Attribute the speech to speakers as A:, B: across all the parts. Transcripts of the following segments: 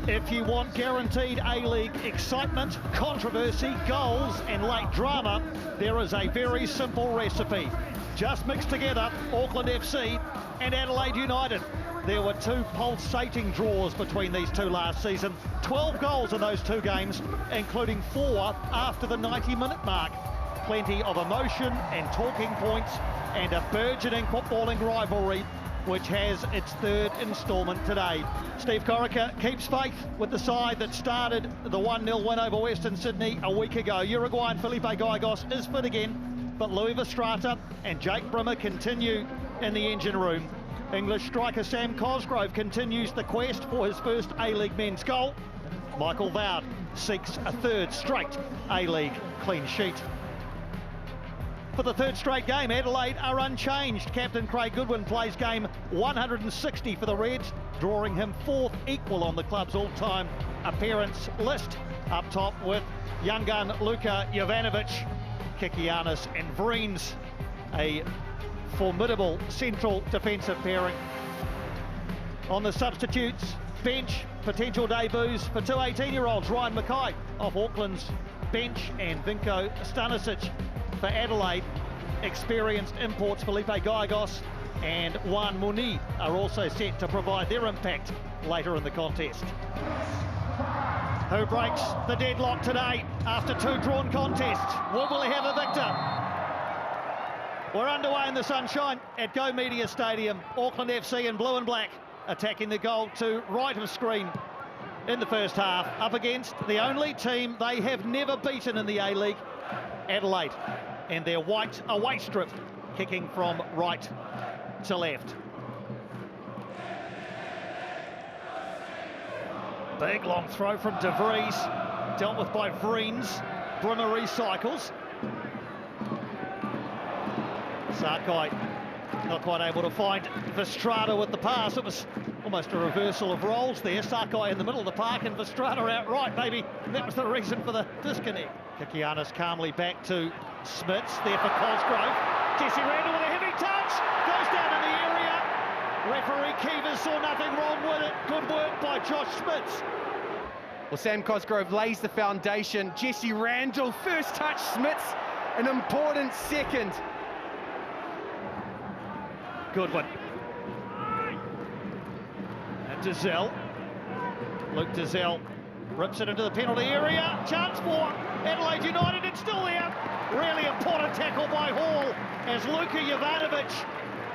A: If you want guaranteed A-League excitement, controversy, goals and late drama, there is a very simple recipe. Just mix together Auckland FC and Adelaide United. There were two pulsating draws between these two last season. 12 goals in those two games, including 4 after the 90-minute mark. Plenty of emotion and talking points and a burgeoning footballing rivalry which has its third instalment today. Steve Corica keeps faith with the side that started the 1-0 win over Western Sydney a week ago. Uruguayan Felipe Gallegos is fit again, but Louis Verstraete and Jake Brimmer continue in the engine room. English striker Sam Cosgrove continues the quest for his first A-League men's goal. Michael Vowd seeks a third straight A-League clean sheet. For the third straight game, Adelaide are unchanged. Captain Craig Goodwin plays game 160 for the Reds, drawing him 4th equal on the club's all-time appearance list. Up top with young gun Luka Jovanovic, Kikianis and Vreens, a formidable central defensive pairing. On the substitutes bench, potential debuts for two 18-year-olds, Ryan Mackay off Auckland's bench and Vinko Stanisic for Adelaide. Experienced imports Felipe Gallegos and Juan Muni are also set to provide their impact later in the contest. Who breaks the deadlock today after two drawn contests? Will we have a victor? We're underway in the sunshine at Go Media Stadium. Auckland FC in blue and black attacking the goal to right of screen in the first half, up against the only team they have never beaten in the A-League, Adelaide, and their white away strip kicking from right to left. Big long throw from De Vries, dealt with by Vreens. Brimmer recycles. Sakai not quite able to find Verstraete with the pass. It was almost a reversal of roles there. Sakai in the middle of the park and Verstraete out right. Maybe that was the reason for the disconnect. Kikianis calmly back to Smits, there for Cosgrove. Jesse Randall with a heavy touch, goes down in the area. Referee Keevers saw nothing wrong with it. Good work by Josh Smits.
B: Well, Sam Cosgrove lays the foundation. Jesse Randall, first touch, Smits, an important second.
A: Goodwin. And Dizelle. Luke Dizelle rips it into the penalty area. Chance for Adelaide United, it's still there. Really important tackle by Hall as Luka Jovanovic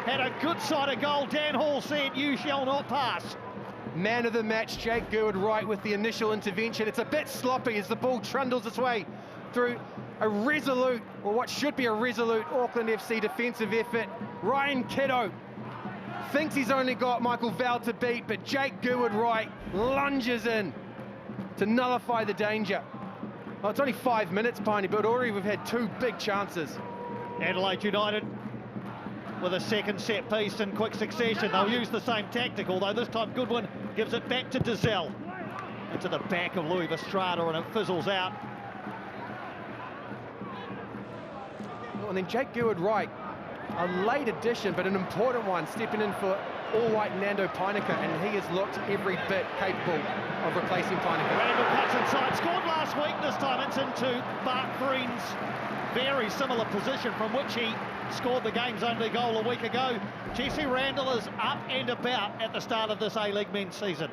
A: had a good side of goal. Dan Hall said, "You shall not pass."
B: Man of the match, Jake Gerwood-Wright with the initial intervention. It's a bit sloppy as the ball trundles its way through a resolute, or what should be a resolute, Auckland FC defensive effort. Ryan Kiddo thinks he's only got Michael Vowd to beat, but Jake Gerwood-Wright lunges in to nullify the danger. Well, it's only 5 minutes, Piney, but already we've had two big chances.
A: Adelaide United with a second set piece in quick succession. They'll use the same tactic, although this time Goodwin gives it back to Dizelle. Into the back of Louis Verstraete, and it fizzles out.
B: Well, and then Jake Gerwood-Wright, a late addition, but an important one, stepping in for all-white Nando Peinecker, and he has looked every bit capable of replacing Peinecker.
A: Randall cuts inside, scored last week. This time it's into Bart Vreens' very similar position from which he scored the game's only goal a week ago. Jesse Randall is up and about at the start of this A-League men's season.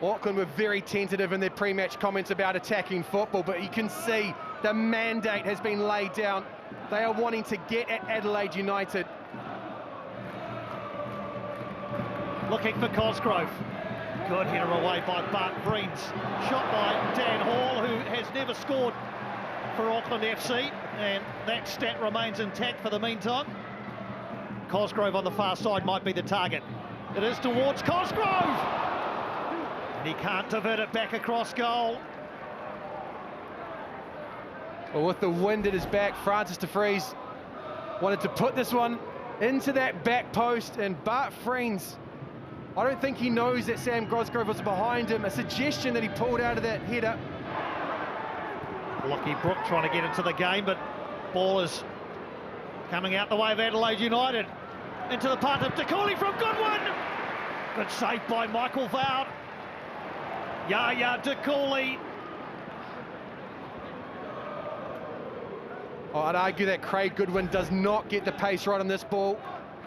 B: Auckland were very tentative in their pre-match comments about attacking football, but you can see the mandate has been laid down. They are wanting to get at Adelaide United.
A: Looking for Cosgrove. Good header away by Bart Vreens. Shot by Dan Hall, who has never scored for Auckland FC, and that stat remains intact for the meantime. Cosgrove on the far side might be the target. It is towards Cosgrove! And he can't divert it back across goal.
B: Well, with the wind at his back, Francis de Vries wanted to put this one into that back post, and Bart Vreens, I don't think he knows that Sam Cosgrove was behind him. A suggestion that he pulled out of that header.
A: Lockie Brook trying to get into the game, but ball is coming out the way of Adelaide United. Into the path of Te Kooli from Goodwin. Good save by Michael Vowd. Yaya De Cooley.
B: Oh, I'd argue that Craig Goodwin does not get the pace right on this ball.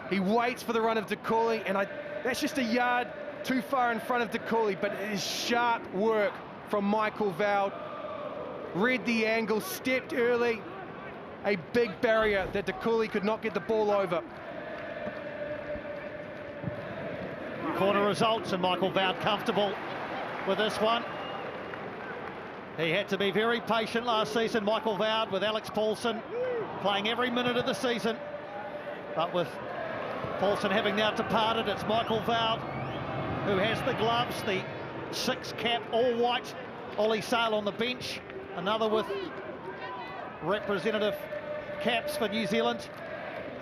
B: He waits for the run of De Cooley, and that's just a yard too far in front of De Cooley, but it is sharp work from Michael Vowd. Read the angle, stepped early. A big barrier that De Cooley could not get the ball over.
A: Corner results, and Michael Vowd comfortable with this one. He had to be very patient last season, Michael Vowd, with Alex Paulson playing every minute of the season. But with Paulson having now departed, it's Michael Vowd who has the gloves, the 6-cap all-white Ollie Sale on the bench, another with representative caps for New Zealand.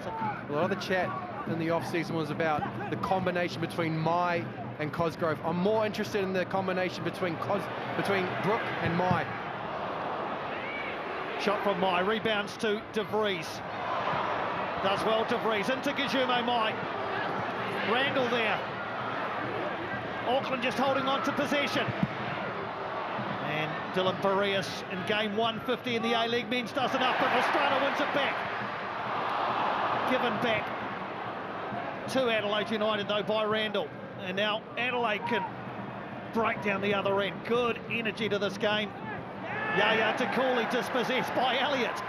B: A lot of the chat in the off-season was about the combination between Mai and Cosgrove. I'm more interested in the combination between Brooke and Mai.
A: Shot from Mai, rebounds to De Vries. Does well De Vries, into Gajumo Mai. Randall there. Auckland just holding on to possession. And Dylan Boreas in game 150 in the A-League men's does enough, but Pastrana wins it back. Given back to Adelaide United though by Randall. And now Adelaide can break down the other end. Good energy to this game. Yaya De Cooley dispossessed by Elliott.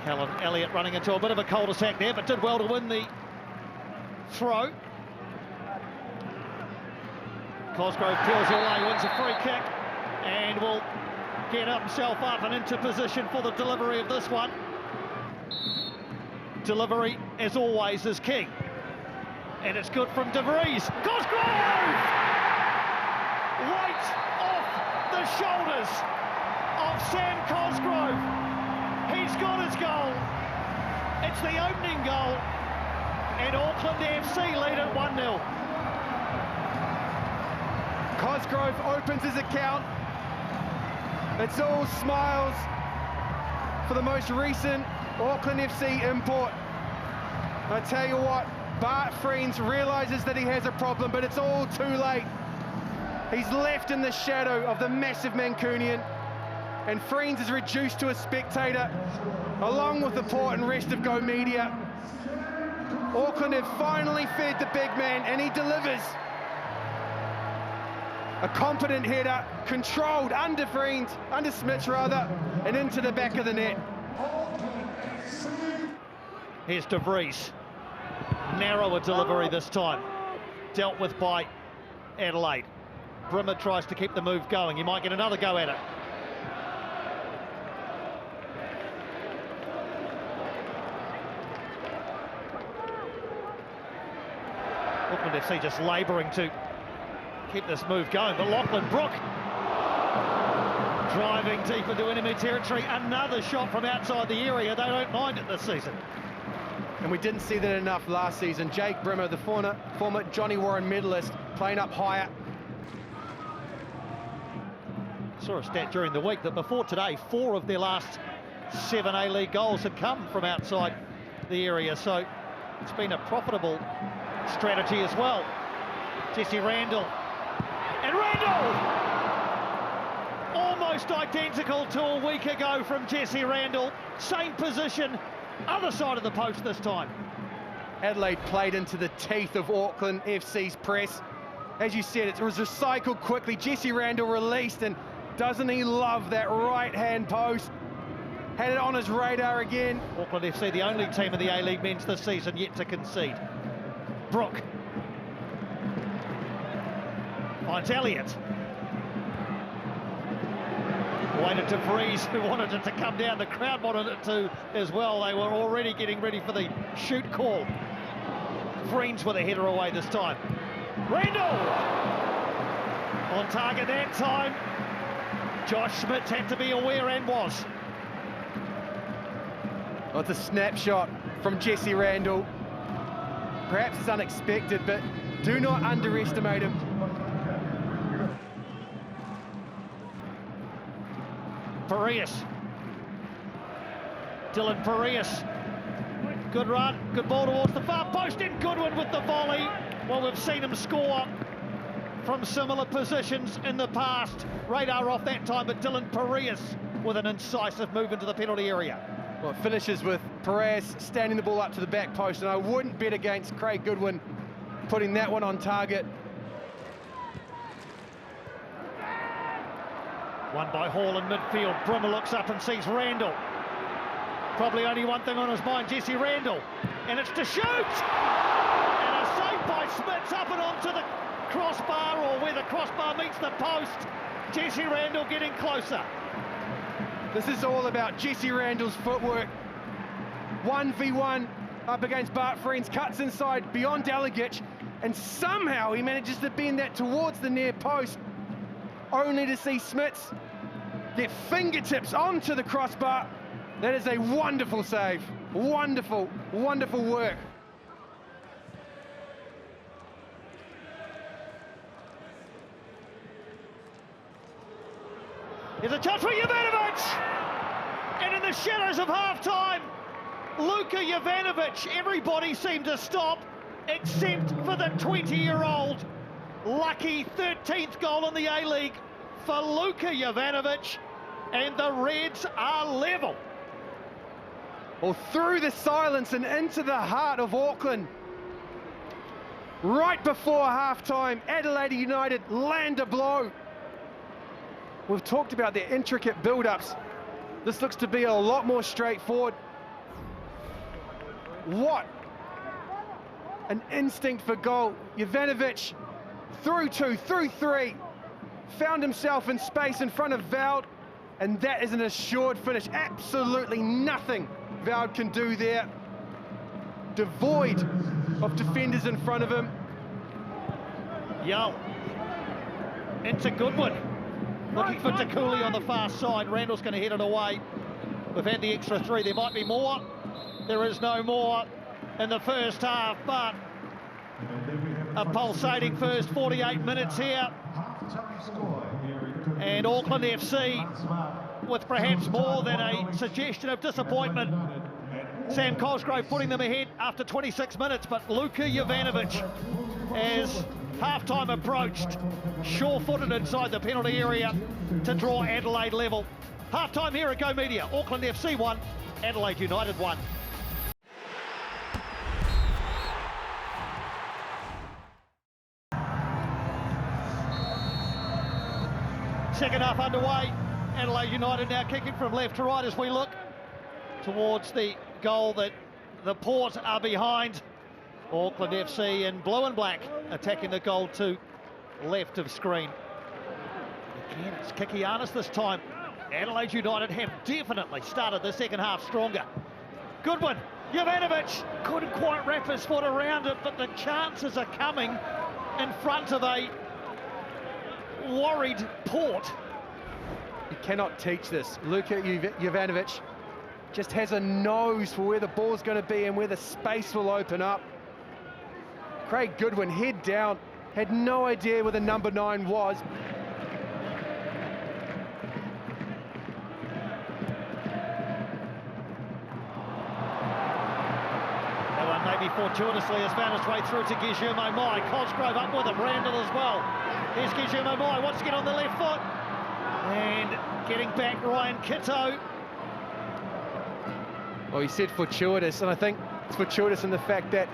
A: Callum Elliott running into a bit of a cul-de-sac there, but did well to win the throw. Cosgrove peels away, wins a free kick, and will get himself up and into position for the delivery of this one. Delivery, as always, is king. And it's good from De Vries. Cosgrove! Right off the shoulders of Sam Cosgrove. He's got his goal. It's the opening goal. And Auckland FC lead at 1-0.
B: Cosgrove opens his account. It's all smiles for the most recent Auckland FC import. I tell you what, Bart Friends realises that he has a problem, but it's all too late. He's left in the shadow of the massive Mancunian, and Friends is reduced to a spectator, along with the Port and rest of Go Media. Auckland have finally fed the big man, and he delivers. A competent header, controlled under Friends, under Smith rather, and into the back of the net.
A: Here's De Vries. Narrower delivery this time. Dealt with by Adelaide. Brimmer tries to keep the move going. He might get another go at it. Auckland FC just labouring to keep this move going, but Lachlan Brook driving deep into enemy territory. Another shot from outside the area. They don't mind it this season.
B: And we didn't see that enough last season. Jake Brimmer, the former Johnny Warren medalist, playing up higher.
A: Saw a stat during the week that before today, 4 of their last 7 A-League goals had come from outside the area, so it's been a profitable strategy as well. Jesse Randall. And Randall! Almost identical to a week ago from Jesse Randall. Same position, other side of the post this time.
B: Adelaide played into the teeth of Auckland FC's press. As you said, it was recycled quickly. Jesse Randall released, and doesn't he love that right-hand post? Had it on his radar again.
A: Auckland FC, the only team in the A-League men's this season yet to concede. Brook. Finds Elliott. Waited to Vries, who wanted it to come down. The crowd wanted it to as well. They were already getting ready for the shoot call. Vries with a header away this time. Randall! On target that time. Josh Schmidt had to be aware and was.
B: Well, it's a snapshot from Jesse Randall. Perhaps it's unexpected, but do not underestimate him.
A: Boreas. Dylan Boreas. Good run, good ball towards the far post, and Goodwin with the volley. Well, we've seen him score from similar positions in the past. Radar off that time, but Dylan Perez with an incisive move into the penalty area.
B: Well, it finishes with Perez standing the ball up to the back post, and I wouldn't bet against Craig Goodwin putting that one on target.
A: One by Hall in midfield. Brimmer looks up and sees Randall. Probably only one thing on his mind, Jesse Randall. And it's to shoot! And a save by Smits up and onto the crossbar, or where the crossbar meets the post. Jesse Randall getting closer.
B: This is all about Jesse Randall's footwork. 1v1 up against Bart Friends, cuts inside beyond Delegic, and somehow he manages to bend that towards the near post, only to see Smits get fingertips onto the crossbar. That is a wonderful save. Wonderful, wonderful work.
A: Here's a touch for Jovanovic! And in the shadows of half-time, Luka Jovanovic, everybody seemed to stop, except for the 20-year-old. Lucky 13th goal in the A-League for Luka Jovanovic, and the Reds are level.
B: Well, through the silence and into the heart of Auckland, right before half-time, Adelaide United land a blow. We've talked about their intricate build-ups. This looks to be a lot more straightforward. What an instinct for goal. Jovanovic through two, through three, found himself in space in front of Veld, and that is an assured finish. Absolutely nothing Veld can do there. Devoid of defenders in front of him.
A: Yo, into Goodwin. Looking for Takuli on the far side. Randall's going to head it away. We've had the extra three. There might be more. There is no more in the first half, but a pulsating first 48 minutes here. And Auckland FC with perhaps more than a suggestion of disappointment. Sam Cosgrove putting them ahead after 26 minutes, but Luka Jovanovic, as half-time approached, sure-footed inside the penalty area to draw Adelaide level. Half-time here at Go Media. Auckland FC 1, Adelaide United 1. Second half underway. Adelaide United now kicking from left to right as we look towards the goal that the Port are behind. Auckland FC in blue and black attacking the goal to left of screen. Again, it's Kikianis this time. Adelaide United have definitely started the second half stronger. Goodwin, Jovanovic couldn't quite wrap his foot around it, but the chances are coming in front of a worried Port.
B: You cannot teach this. Luka Jovanovic just has a nose for where the ball's going to be and where the space will open up. Craig Goodwin, head down, had no idea where the number 9 was.
A: That one maybe fortuitously has found its way through to Guillermo Mai. Cosgrove up with him, Randall as well. Here's Guillermo Mai, wants to get on the left foot. And getting back Ryan Kitto.
B: Well, he said fortuitous, and I think it's fortuitous in the fact that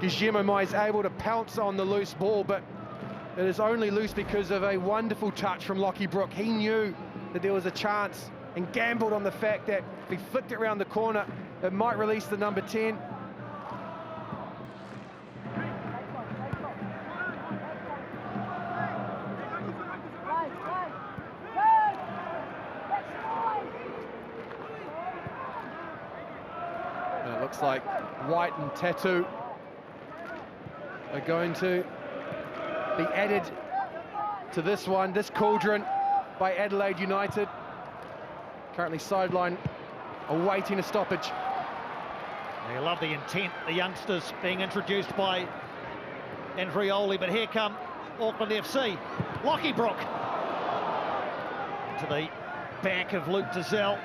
B: Guillermo Mai is able to pounce on the loose ball, but it is only loose because of a wonderful touch from Lockie Brook. He knew that there was a chance and gambled on the fact that if he flicked it around the corner, it might release the number 10. And it looks like White and Tattoo are going to be added to this one, this cauldron by Adelaide United. Currently sideline awaiting a stoppage.
A: You love the intent, the youngsters being introduced by Andrioli, but here come Auckland FC. Lockie Brook to the back of Luke Dizelle.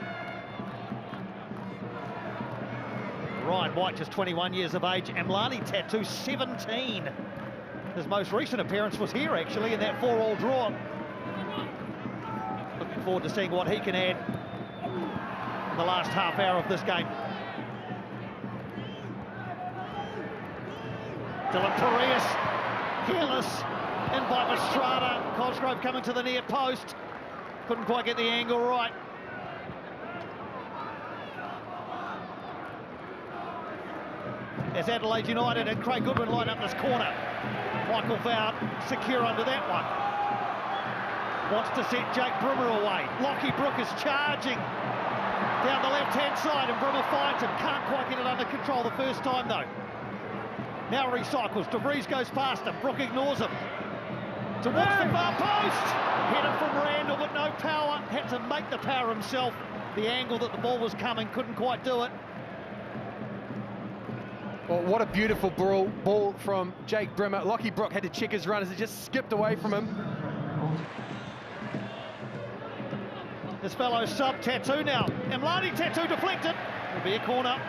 A: Ryan White, just 21 years of age. Amlani Tattoo, 17. His most recent appearance was here, actually, in that 4-all draw. Looking forward to seeing what he can add in the last half hour of this game. Dylan Perez, careless, in by Mastrada. Cosgrove coming to the near post. Couldn't quite get the angle right. As Adelaide United and Craig Goodwin line up this corner. Michael Vowd secure under that one. Wants to set Jake Brimmer away. Lockie Brook is charging down the left-hand side, and Brimmer finds him. Can't quite get it under control the first time, though. Now recycles. De Vries goes past him. Brook ignores him. Towards the far post. Headed from Randall, but no power. Had to make the power himself. The angle that the ball was coming, couldn't quite do it.
B: Well, what a beautiful ball from Jake Brimmer. Lockie Brook had to check his run as it just skipped away from him.
A: This fellow's sub Tattoo now. Amlani Tattoo deflected. It'll be a corner.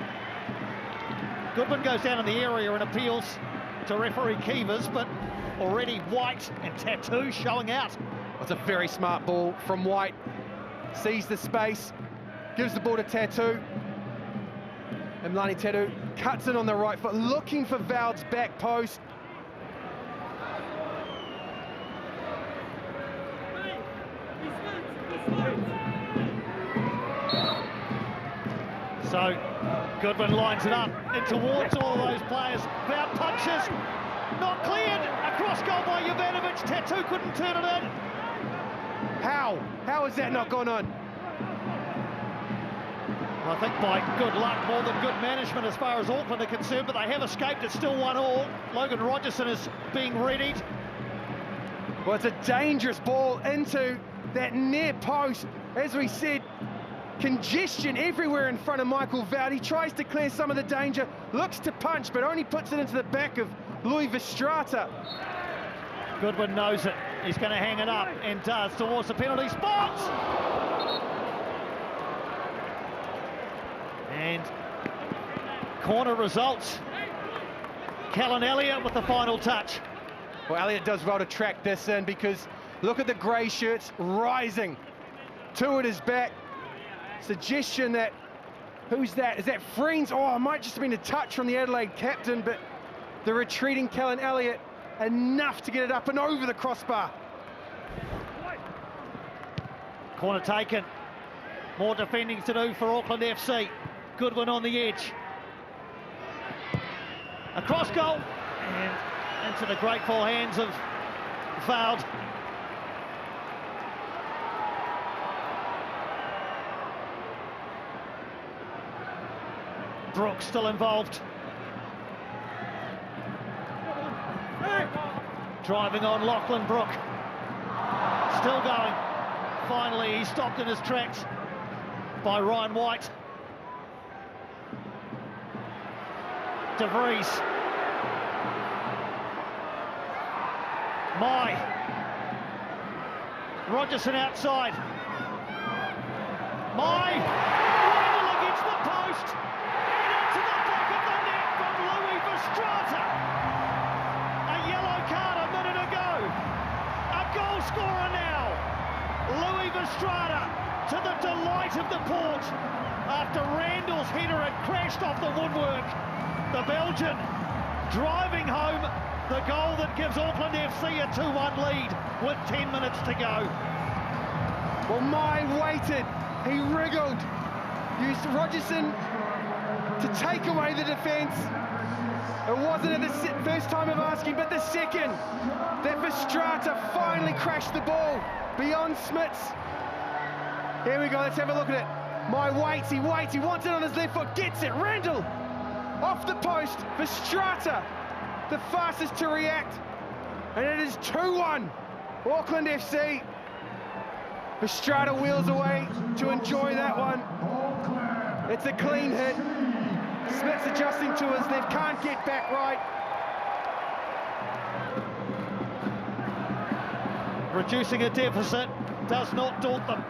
A: Goodwin goes down in the area and appeals to referee Keevers, but already White and Tattoo showing out.
B: It's a very smart ball from White. Sees the space, gives the ball to Tattoo. Amlani Tattoo cuts in on the right foot, looking for Vowd's back post.
A: So Goodwin lines it up and towards all of those players. Vowd punches, not cleared. Across goal by Jovanovic. Tattoo couldn't turn it in.
B: How has that not gone on?
A: I think by good luck, more than good management as far as Auckland are concerned, but they have escaped. It's still 1-all. Logan Rogerson is being readied.
B: Well, it's a dangerous ball into that near post. As we said, congestion everywhere in front of Michael Vowd. He tries to clear some of the danger, looks to punch, but only puts it into the back of Louis Verstraete.
A: Goodwin knows it. He's going to hang it up and does towards the penalty spot. And corner results. Callan Elliott with the final touch.
B: Well, Elliott does well to track this in because look at the grey shirts rising. Two at his back. Suggestion that, who's that? Is that Friends? Oh, it might just have been a touch from the Adelaide captain, but the retreating Callan Elliott, enough to get it up and over the crossbar.
A: Corner taken. More defending to do for Auckland FC. Goodwin on the edge. Across goal and into the grateful hands of Vowd. Brook still involved. Driving on Lachlan Brook. Still going. Finally, he stopped in his tracks by Ryan White. De Vries. Mai. Rogerson outside. Mai. Randall against the post. And into the back of the net from Louis Verstraete. A yellow card a minute ago. A goal scorer now. Louis Verstraete, to the delight of the port. After Randall's header had crashed off the woodwork. The Belgian driving home the goal that gives Auckland FC a 2-1 lead with 10 minutes to go.
B: Well, Mai waited, he wriggled, used Rogerson to take away the defence. It wasn't at the first time of asking, but the second that Verstraete finally crashed the ball beyond Smits. Here we go, let's have a look at it. Mai waits, he wants it on his left foot, gets it, Randall! Off the post, Verstraete, the fastest to react, and it is 2-1, Auckland FC. Verstraete wheels away to enjoy that one. It's a clean hit. Smith's adjusting to his left, can't get back right.
A: Reducing a deficit does not daunt them.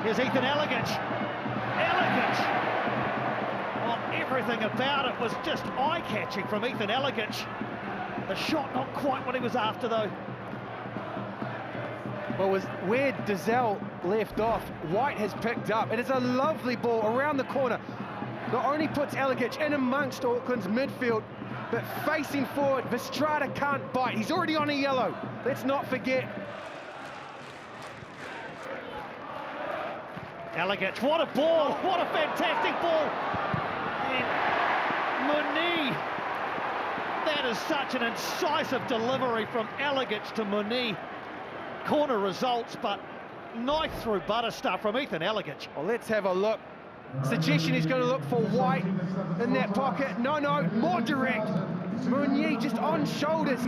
A: Here's Ethan Elegant. Everything about it was just eye-catching from Ethan Elegic. The shot not quite what he was after, though.
B: Well, was where Dizelle left off, White has picked up. It is a lovely ball around the corner. Not only puts Elegic in amongst Auckland's midfield, but facing forward, Vestrada can't bite. He's already on a yellow. Let's not forget.
A: Elegic, what a ball, what a fantastic ball. And Muni, that is such an incisive delivery from Elegic to Muni. Corner results, but knife through butter stuff from Ethan Elegic.
B: Well, let's have a look. Suggestion he's going to look for White in that pocket. No, more direct. Muni just on shoulders.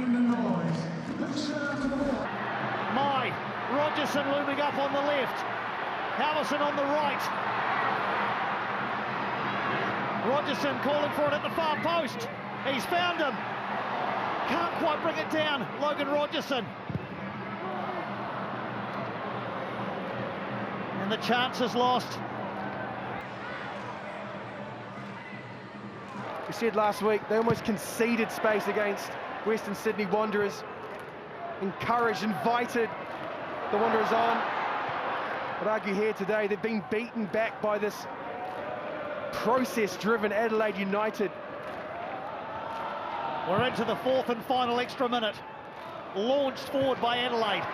A: Rogerson looming up on the left. Howison on the right. Rogerson calling for it at the far post. He's found him. Can't quite bring it down, Logan Rogerson. And the chance is lost.
B: We said last week they almost conceded space against Western Sydney Wanderers. Encouraged, invited the Wanderers on. I'd argue here today they've been beaten back by this process-driven Adelaide United.
A: We're into the fourth and final extra minute. Launched forward by Adelaide.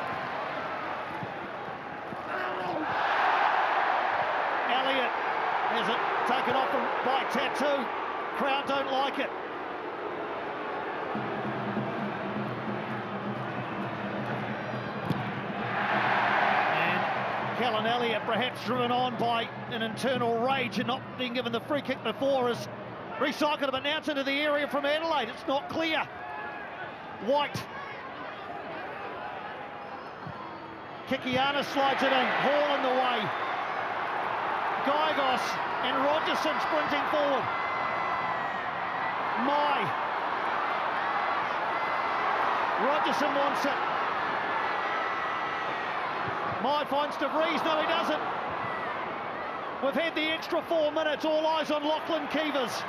A: Elliott has it taken off by Tattoo. Crowd don't like it. Callan Elliott, perhaps driven on by an internal rage and not being given the free kick before, has recycled it, but now it's into the area from Adelaide. It's not clear. White. Kikiana slides it in. Hall in the way. Gygos and Rogerson sprinting forward. Rogerson wants it. Finds De Vries, no he doesn't. We've had the extra 4 minutes, all eyes on Lachlan Keevers.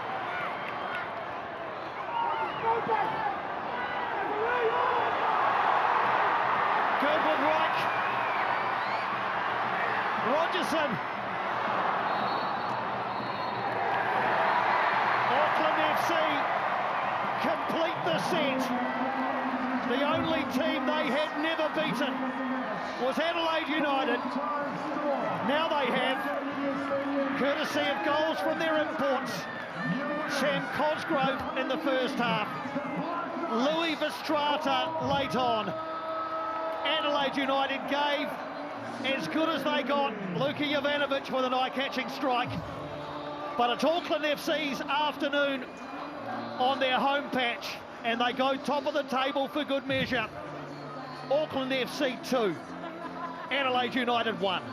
A: Goodwood Reich. Rogerson. Auckland FC complete the set. The only team they had never beaten was Adelaide United. Now they have, courtesy of goals from their imports, Sam Cosgrove in the first half, Louis Vestrata late on. Adelaide United gave as good as they got. Luka Jovanovic with an eye-catching strike. But it's Auckland FC's afternoon on their home patch, and they go top of the table for good measure. Auckland FC 2, Adelaide United 1.